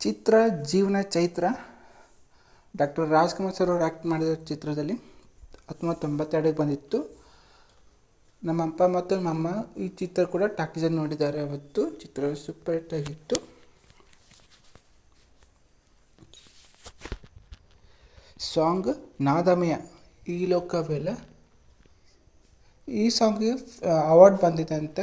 ಚಿತ್ರ ಜೀವನ Chaitra doctor Rajkumar sir ಅವರು act ಮಾಡಿದ ಚಿತ್ರದಲ್ಲಿ 1992 ಬಂದಿತ್ತು. ನಮ್ಮ ಅಪ್ಪ ಮತ್ತು ನಮ್ಮಮ್ಮ ಈ ಚಿತ್ರ ಕೂಡ ಟಾಕೀಸಲ್ಲಿ ನೋಡಿದ್ದಾರೆ. ಅವತ್ತು ಚಿತ್ರ ಸೂಪರ್ ಹಿಟ್ ಆಗಿತ್ತು. ಸಾಂಗ್ ನಾದಮಯ ಈ ಲೋಕವೆಲ್ಲ, ಈ ಸಾಂಗಿಗೆ ಅವಾರ್ಡ್ ಬಂದಿದೆ ಅಂತ.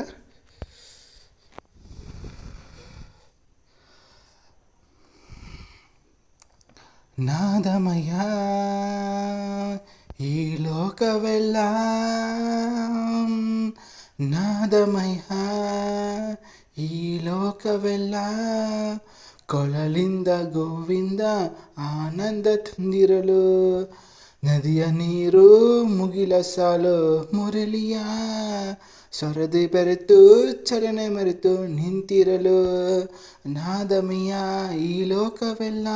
ನಾದಮಯ ಈ ಲೋಕವೆಲ್ಲ, ನಾದಮಯ ಈ ಲೋಕವೆಲ್ಲ, ಕೊಳಲಿಂದ ಗೋವಿಂದ ಆನಂದ ತಂದಿರಲು, ನದಿಯ ನೀರು ಮುಗಿಲ ಸಾಲು ಮುರಳಿಯ ಸ್ವರದಿ ಬೆರೆತು ಚಲನೆ ಮರೆತು ನಿಂತಿರಲು, ನಾದಮಯ ಈ ಲೋಕವೆಲ್ಲ,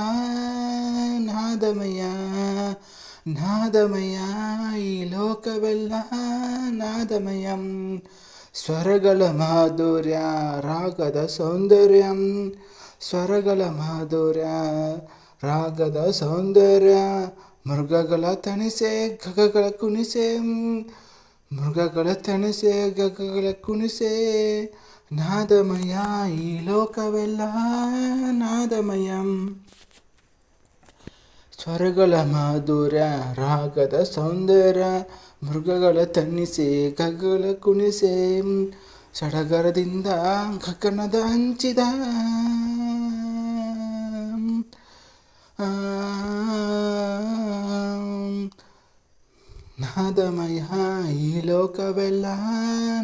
ನಾದಮಯ ನಾದಮಯ ಈ ಲೋಕವೆಲ್ಲ ನಾದಮಯ. ಸ್ವರಗಳ ಮಾಧುರ್ಯ ರಾಗದ ಸೌಂದರ್ಯ, ಸ್ವರಗಳ ಮಾಧುರ್ಯ ರಾಗದ ಸೌಂದರ್ಯ, ಮೃಗಗಳ ತಣಿಸೆ ಗಗಗಳ ಕುಣಿಸೆ, ಮೃಗಗಳ ತಣಿಸೆ ಗಗಗಳ ಕುಣಿಸೆ, ನಾದಮಯ ಈ ಲೋಕವೆಲ್ಲ ನಾದಮಯ. ಸ್ವರಗಳ ಮಾಧುರ್ಯ ರಾಗದ ಸೌಂದರ್ಯ, ಮೃಗಗಳ ತಣಿಸೆ ಗಗಗಳ ಕುಣಿಸೆ, ಸಡಗರದಿಂದ ಗಗನದ ಹಂಚಿದ ನಾದಮಯ ಈ ಲೋಕವೆಲ್ಲ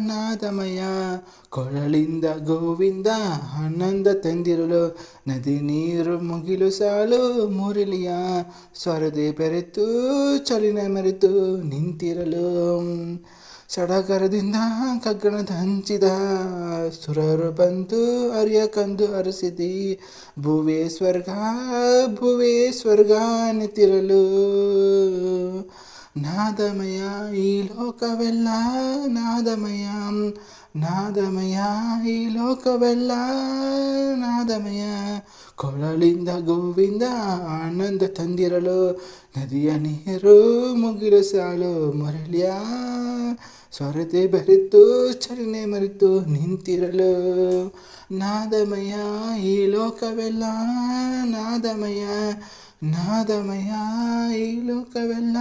ನಾದಮಯ, ಕೊಳಲಿಂದ ಗೋವಿಂದ ಆನಂದ ತಂದಿರಲು, ನದಿ ನೀರು ಮುಗಿಲು ಸಾಲು ಮುರಳಿಯ ಸ್ವರದೆ ಬೆರೆತು ಚಲಿನ ಮರೆತು ನಿಂತಿರಲು, ಸಡಗರದಿಂದ ಗಗನದ ಹಂಚಿದ ಸುರರು ಬಂದು ಅರಿಯ ಕಂದು ಅರಸಿದಿ, ಭುವೇ ಸ್ವರ್ಗ ಭುವೇ ಸ್ವರ್ಗ ನಿಂತಿರಲು, ನಾದಮಯ ಈ ಲೋಕವೆಲ್ಲ ನಾದಮಯ, ನಾದಮಯ ಈ ಲೋಕವೆಲ್ಲ ನಾದಮಯ, ಕೊಳಲಿಂದ ಗೋವಿಂದ ಆನಂದ ತಂದಿರಲು, ನದಿಯ ನೀರು ಮುಗಿಲು ಸಾಲು ಮುರಳಿಯ ಸ್ವರತೆ ಬೆರೆತು ಚಲನೆ ಮರೆತು ನಿಂತಿರಲು, ನಾದಮಯ ಈ ಲೋಕವೆಲ್ಲ ನಾದಮಯ, ನಾದಮಯ ಈ ಲೋಕವೆಲ್ಲ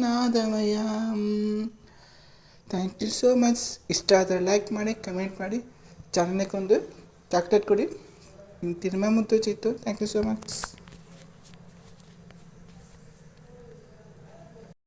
ನಾದಮಯ. Thank you so much. ಇಷ್ಟ ಆದರೆ ಲೈಕ್ ಮಾಡಿ, ಕಮೆಂಟ್ ಮಾಡಿ, ಚಾನಲ್ಗೊಂದು ಚಾಕ್ಲೇಟ್ ಕೊಡಿ. ತಿರುಮ ಮುತ್ತು ಚಿತ್ತು. Thank you so much.